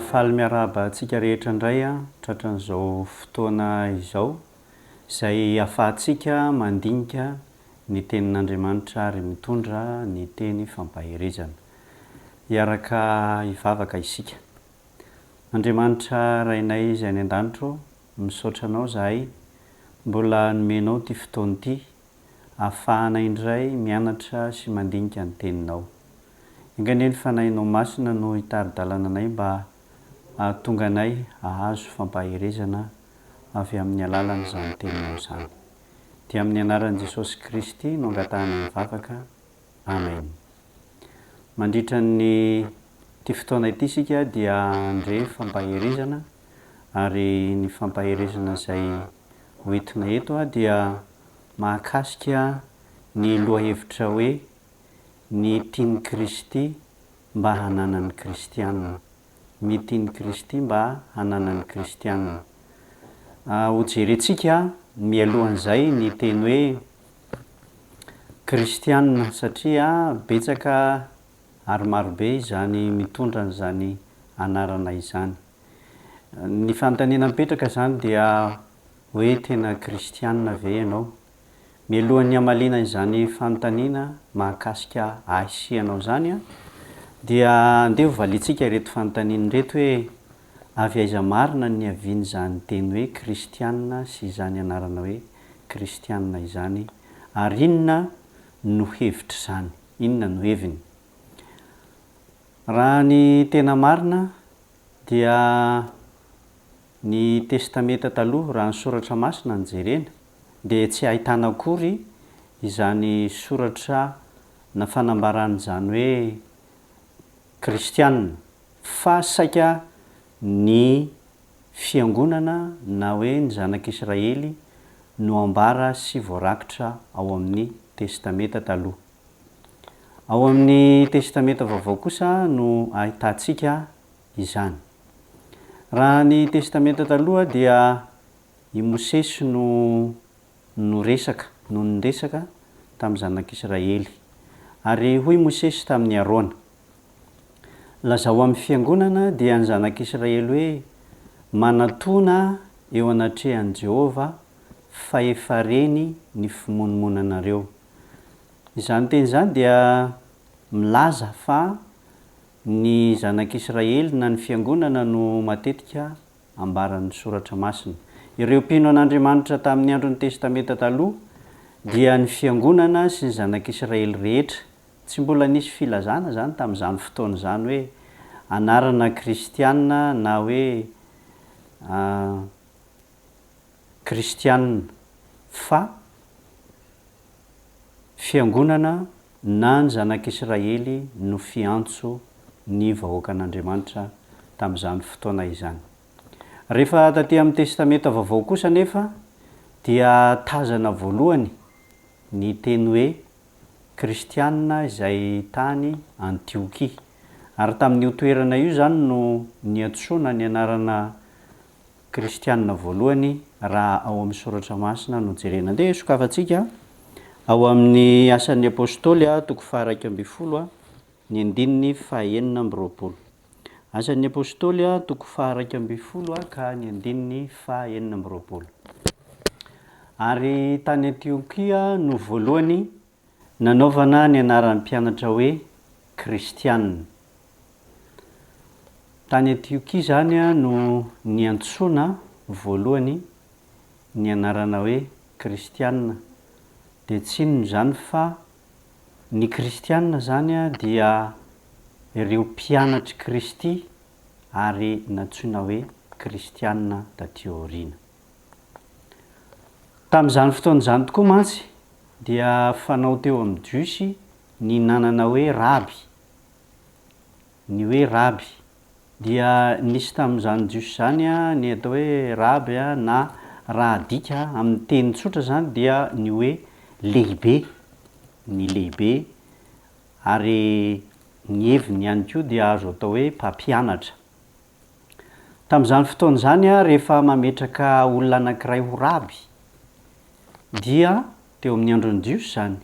Faly miarahaba antsika rehetra indray a tratran'izao fotoana izao izay ahafahantsika mandinika ny tenin'Andriamanitra ary mitondra ny teny fampahirizana hiaraka hivavaka isika. Andriamanitra rainay izay any an-danitro, misaotra anao zahay mbola nomenao ty fotoana ity ahafahana indray mianatra sy mandinika ny teninao. Inganeny fanahinao masina no hitari-dalana anay mba tonga anay ahazo fampahirizana avy amin'ny alalan'izany teninao izany. Dia amin'ny anaran'i Jesosy Kristy no angatahana mivavaka. Amen. Mandritra ny ty fotoana ity isika dia andre fampahirizana, ary ny fampahirizana izay hoentina eto dia mahakasika ny lohahevitra hoe ny tian'i Kristy mba hananan'ny kristianina. Ny tian'i Kristy mba hananan'ny kristianina. Hojerentsika mialohan'izay ny teny hoe kristianina satria betsaka ary marobe izany mitondra n'izany anarana izany. Ny fanontaniana mipetraka izany dia hoe tena kristianina ve ianao? Mialohan'ny hamaliana izany fanontaniana mahakasika ahasianao izany dia andeha hovalitsika reto fanontaniana reto hoe avy aiza marina ny havian'izany teny hoe kristianina sy izany anarana hoe kristianina izany, ary inona no hevitra izany, inona no heviny? Raha ny tena marina dia ny testameta taloha, raha ny soratra masina no jerena, dia tsy ahitana akory izany soratra na fanambaran'izany hoe kristianina, fa saika ny fiangonana na hoe ny zanak'Israely no ambara sy voarakitra ao amin'ny testameta taloha. Ao amin'ny testameta vaovao kosa no ahitantsika izany. Raha ny testameta taloha dia i Mosesy no niresaka tamin'ny zanak'Israely, ary hoy Mosesy tamin'ny Arona: lazao amin'ny fiangonana dia ny zanak'Israely hoe manatona eo anatrehan'i Jehova fa efa reny ny fimonomonanareo. Izany teny izany dia milaza fa ny zanak'Israely na ny fiangonana no matetika ambaran'ny soratra masina. Ireo mpino an'Andriamanitra tamin'ny andron'ny testameta taloha dia ny fiangonana sy ny zanak'Israely rehetra. Tsy mbola nisy filazana zany tamin'izany fotoana izany hoe anarana kristianina na hoe kristianina, fa fiangonana na ny zanak'Israely no fiantso ny vahoaka an'Andriamanitra tamin'izany fotoana izany. Rehefa taty amin'ny testameta vaovao kosa nefa dia tazana voalohany ny teny hoe kristianina izay tany Antiokia, ary tamin'io toerana io zany no niantsoana ny anarana kristianina voalohany raha ao amin'ny soratra masina no jerena. Andeha sokafantsika ao amin'ny asan'ny apôstôly toko faha 1:12 ny andininy faha 4:20. Asan'ny apôstôly toko faha 1:12 ka ny andininy faha 4:20. Ary tany Antiokia no voalohany nanaovana ny anaran'ny mpianatra hoe kristianina. Tany Antiokia zany no niantsoana voalohany ny anarana hoe kristianina. Dia tsy inona izany fa ny kristianina zany dia ireo mpianatry Kristy ary natsoina hoe kristianina taty aoriana. Tamin'izany fotoana izany tokoa mantsy dia fanao teo amin'ny jiosy ny nanana hoe raby. Ny hoe raby dia nisy tamin'izany jiosy izany ny atao hoe raby na raha adika amin'ny teny tsotra zany dia ny hoe lehibe. Ny lehibe ary ny heviny ihany koa dia azo atao hoe mpampianatra. Tamin'izany fotoana izany a rehefa mametraka olona anankiray ho raby dia teo amin'ny andron'ny jiosy zany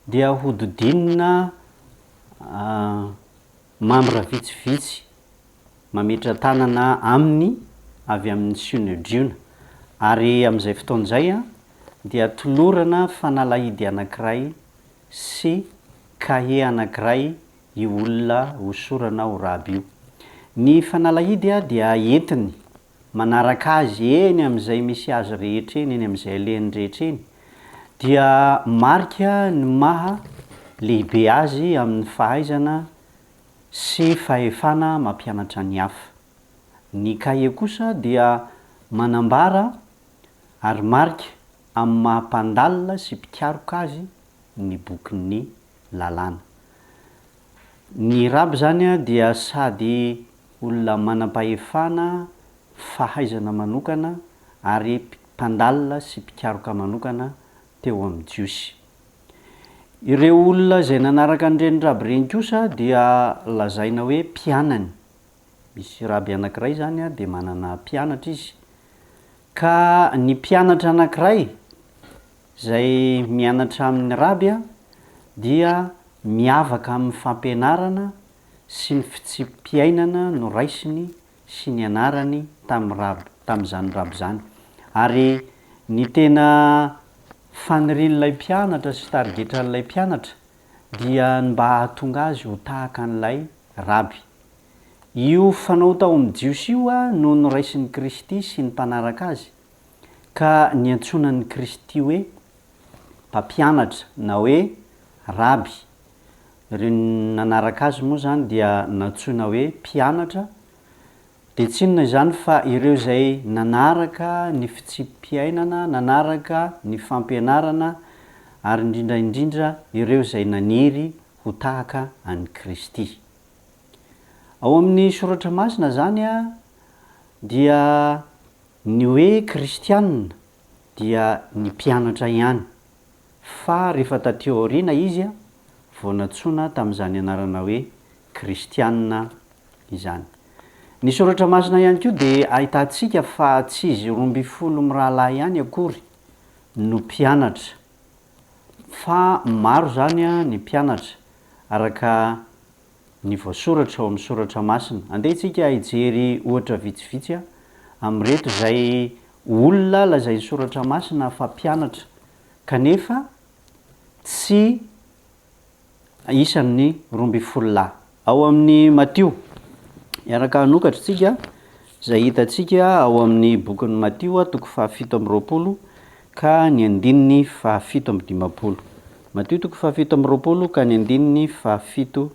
dia hodidinina membre vitsivitsy mametra tanana aminy avy amin'ny synodriona, ary amin'izay fotoana izay a dia tolorana fanalahidy anankiray sy kahie anankiray io olona hosorana ho raby io. Ny fanalahidy a dia entiny manaraka azy eny amin'izay misy azy rehetra eny, eny amin'izay alehany rehetra eny, dia marika ny maha lehibe azy amin'ny fahaizana sy fahefana mampianatra ny hafa. Ny kahie kosa dia manambara ary marika amin'ny mahampandalina sy mpikaroka azy ny bokin'ny lalàna. Ny raby zany a dia sady olona manam-pahefana, fahaizana manokana ary mpandalina sy mpikaroka manokana teo amin'ny jiosy. Ireo olona izay nanaraka an'ireny raby ireny kosa dia lazaina hoe mpianany. Misy raby anankiray zany a dia manana mpianatra izy, ka ny mpianatra anankiray izay mianatra amin'ny raby a dia miavaka amin'ny fampianarana sy ny fitsim-piainana no raisiny sy ny anarany tamin'izany raby zany. Ary ny tena fanirian'ilay mpianatra sy tarigetran'ilay mpianatra dia mba hahatonga azy ho tahaka an'ilay raby. Io fanao tao amin'ny jiosy io a no noraisin'ny Kristy sy ny mpanaraka azy, ka niantsonan'ny Kristy hoe mpampianatra na hoe raby. Ireo nanaraka azy moa zany dia nantsoina hoe mpianatra, dia tsy inona izany fa ireo izay nanaraka ny fitsim-piainana, nanaraka ny fampianarana, ary indrindraindrindra ireo izay naniry ho tahaka an'i Kristy. Ao amin'ny soratra masina zany a dia ny hoe kristianina dia ny mpianatra ihany, fa rehefa taty aoriana izy a vao nantsoina tamin'izany anarana hoe kristianina izany. Ny soratra masina ihany koa dia ahitantsika fa tsy izy 12 mirahalahy ihany akory no mpianatra, fa maro zany a ny mpianatra araka ny voasoratra ao amin'ny soratra masina. Andehantsika hijery ohatra vitsivitsy a amin'ireto izay olona lazain'ny soratra masina fa mpianatra kanefa tsy isan'ny 12 lahy. Ao amin'ny Matio, iaraka hanokatra tsika izay hitantsika ao amin'ny bokin'ny Matio toko 7:20 ka ny 7:20. Matio toko 7:20 ka ny 7:20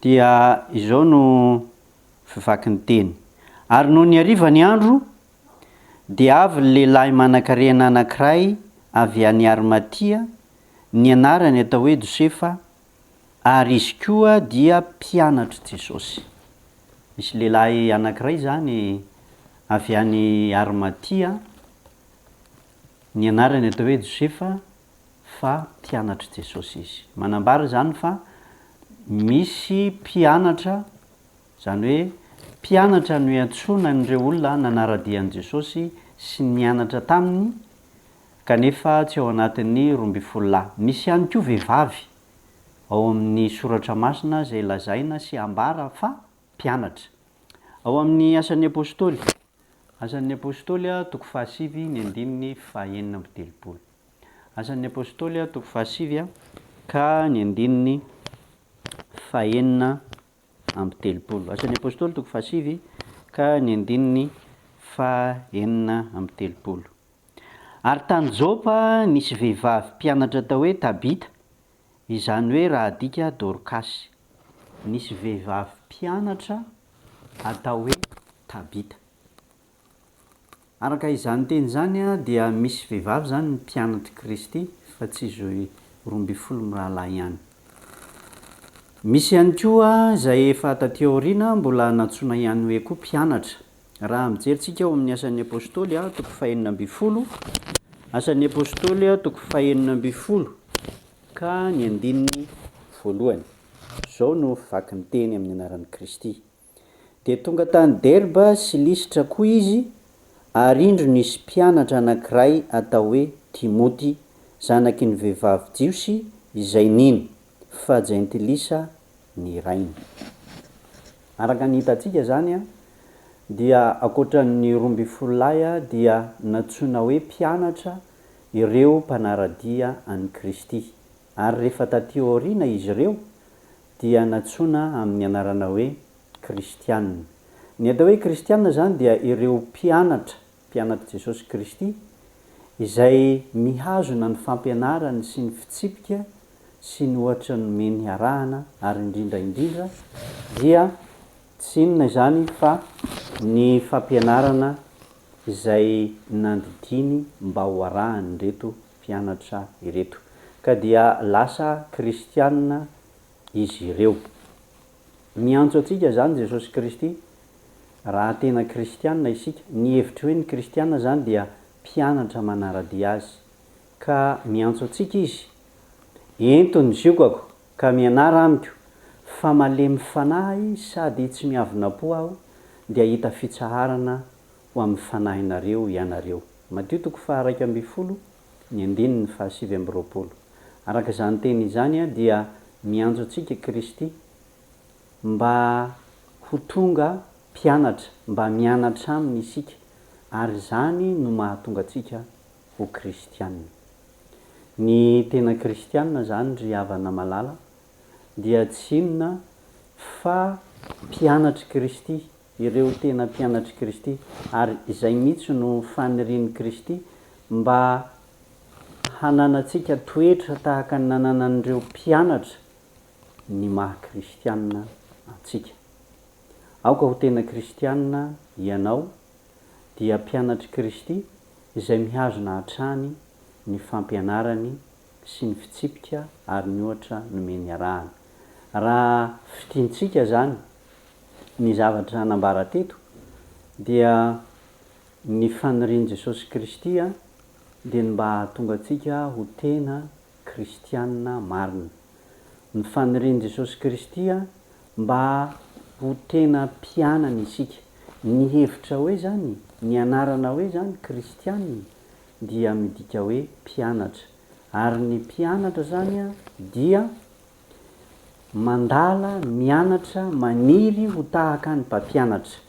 dia izao no fivaky ny teny. Ary no ny hariva ny andro dia avy lehilahy manan-karena anankiray avy any Arimatia, ny anarany atao hoe Josefa, ary izy koa dia mpianatra Jesosy. Misy lehilahy anankiray zany avy any Arimatia, ny anarany atao hoe Josefa, fa mpianatra Jesosy izy. Manambara zany fa misy mpianatra, zany hoe mpianatra no iantsonan'ireo olona nanaradian'i Jesosy sy nianatra taminy, kanefa tsy ao anatin'ny 12 lahy. Misy ihany koa vehivavy ao amin'ny soratra masina izay lazaina sy ambara fa mpianatra. Ao amin'ny asan'ny apôstôly, asan'ny apôstôly toko 7 ny 9:4. Asan'ny apôstôly toko 7 ka ny 9:4. Asan'ny apôstôly toko 7 ka ny 9:4. Ary tany Jopa nisy vehivavy mpianatra atao hoe Tabita, izany hoe raha adika Dorcas. Nisy vehivavy mpianatra atao hoe Tabita. Araka izany teny zany a dia misy vehivavy zany ny mpianatra Kristy, fa tsy izy 12 mirahalahy ihany. Misy ihany koa izay efa taty aoriana mbola nantsoina ihany hoe koa mpianatra. Raha mijerytsika ao amin'ny asan'ny apôstôly toko 2:12, asan'ny apôstôly toko 2:12 ka ny andininy voalohany zao no vaky ny teny amin'ny anaran'i Kristy. De tonga tany Derba sy Listra koa izy, ary indro nisy mpianatra anankiray atao hoe Timoty, zanaky ny vehivavy Jiosy izay nino fa Jentilisa ny rainy. Araka ny hitantsika zany a, dia akoatran'ny 12 lahy dia natsoina hoe mpianatra ireo mpanaradia an'i Kristy, ary rehefa taty aoriana izy ireo dia natsoina amin'ny anarana hoe kristianina. Ny atao hoe kristianina zany dia ireo mpianatra Jesosy Kristy izay mihazona ny fampianarany sy ny fitsipika sy ny ohatra nomeny arahana, ary indrindraindrindra dia tsy inona zany fa ny fampianarana izay nandidiny mba ho arahany reto mpianatra ireto, ka dia lasa kristianina izy ireo. Miantso atsika zany Jesosy Kristy raha tena kristianina isika. Ny hevitry hoe ny kristianina zany dia mpianatra manaradia azy, ka miantso atsika izy: entony ziokako ka mianara amiko, fa malemy fanahy sady tsy miavina-po aho, dia hita fitsaharana ho amin'ny fanahinareo ianareo. Mateo 1:20. Araka zany teny izany dia miantso atsika Kristy mba ho tonga mpianatra, mba mianatra aminy isika, ary zany no mahatonga atsika ho kristianina. Ny tena kristianina zany ry havana malala dia tsy inona fa mpianatry Kristy, ireo tena mpianatry Kristy, ary izay mihitsy no fanirian'i Kristy mba hananatsika toetra tahaka ny nananan'ireo mpianatra ny maha kristianina antsika. Aoka ho tena kristianina ianao dia mpianatry Kristy izay mihazona hatrany ny fampianarany sy ny fitsipika ary ny ohatra nomeny arahana. Raha fitiantsika zany ny zavatra nambara teto dia ny fanirian'i Jesosy Kristy dia mba hahatonga atsika ho tena kristianina marina. Ny fanirian'i Jesosy Kristy mba ho tena mpianana isika. Ny hevitra hoe zany, ny anarana hoe zany kristianina dia midika hoe mpianatra, ary ny mpianatra zany dia mandala mianatra maniry ho tahaka ny mpampianatra,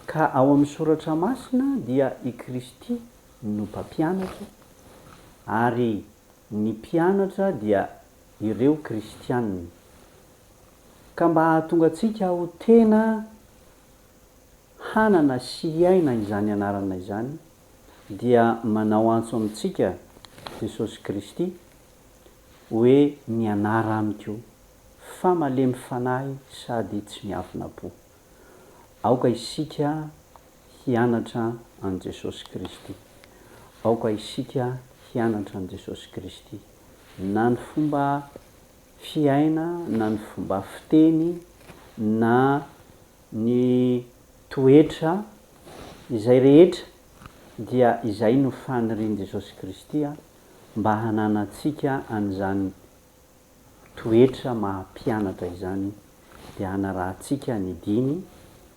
ka ao amin'ny soratra masina dia i Kristy no mpampianatra, ary ny mpianatra dia ireo kristianina. Ka mba hahatonga atsika ho tena hanana sy hiaina izany anarana izany, dia manao antso amintsika Jesosy Kristy hoe mianara amiko, fa malemy fanahy sady tsy miavina-po. Aoka isika hianatra an Jesosy Kristy, aoka isika hianatra an Jesosy Kristy, na ny fomba fiaina, na ny fomba fiteny, na ny toetra izay rehetra, dia izay no fanirian'i Jesosy Kristy mba hananatsika an'izany toetra maha-mpianatra izany, dia hanarahantsika ny diny,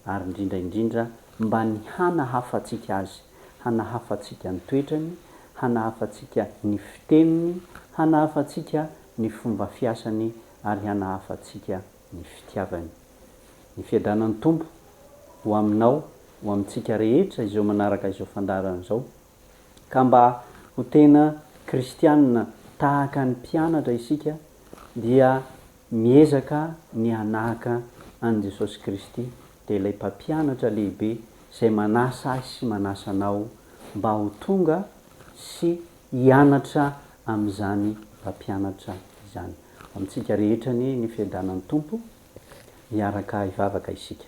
ary indrindraindrindra mba ny hanahafatsika azy, hanahafatsika ny toetrany, hanahafatsika ny fiteniny, hanahafatsika ny fomba fiasany, ary hanahafatsika ny fitiavany. Ny fiadanan'ny Tompo ho aminao, ho amintsika rehetra izao manaraka izao fandarana izao, ka mba ho tena kristianina tahaka ny mpianatra isika, dia miezaka ny hanahaka an Jesosy Kristy, dia ilay mpampianatra lehibe izay manasa azy sy manasa anao mba ho tonga sy hianatra amin'izany mpampianatra izany. Amintsika rehetra ny fiadanan'ny Tompo hiaraka hivavaka isika.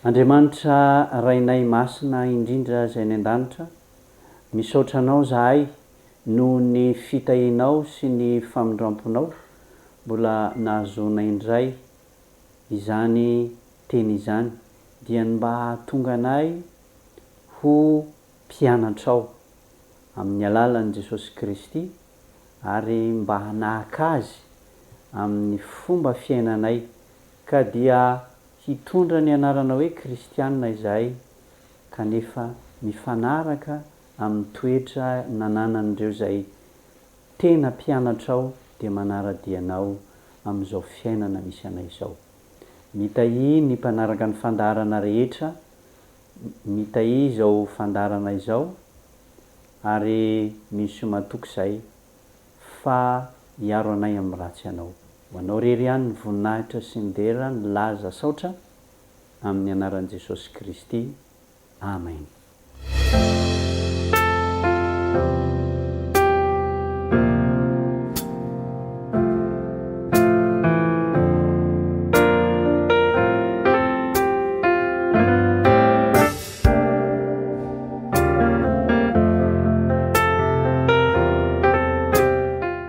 Andriamanitra rainay masina indrindra izay ny an-danitra, misaotra anao zahay noho ny fitahinao sy ny famindramponao, mbola nahazoanay indray izany teny izany, dia mba hahatonga anay ho mpianatrao amin'ny alalan'i Jesosy Kristy, ary mba hanahaka azy amin'ny fomba fiainanay ka dia hitondra ny anarana hoe kristianina izahay kanefa mifanaraka amin'ny toetra nananan'ireo zay tena mpianatra ao dia manara-dianao amin'izao fiainana misy anay izao. Mitahi ny mpanaraka ny fandarana rehetra, mitahi izao fandarana izao ary misy matoky izay fa hiaro anay amin'ny ratsy anao. Ho anao rery ihany ny voninahitra sy ny dera ny laza saotra amin'ny anaran'i Jesosy Kristy. Amen.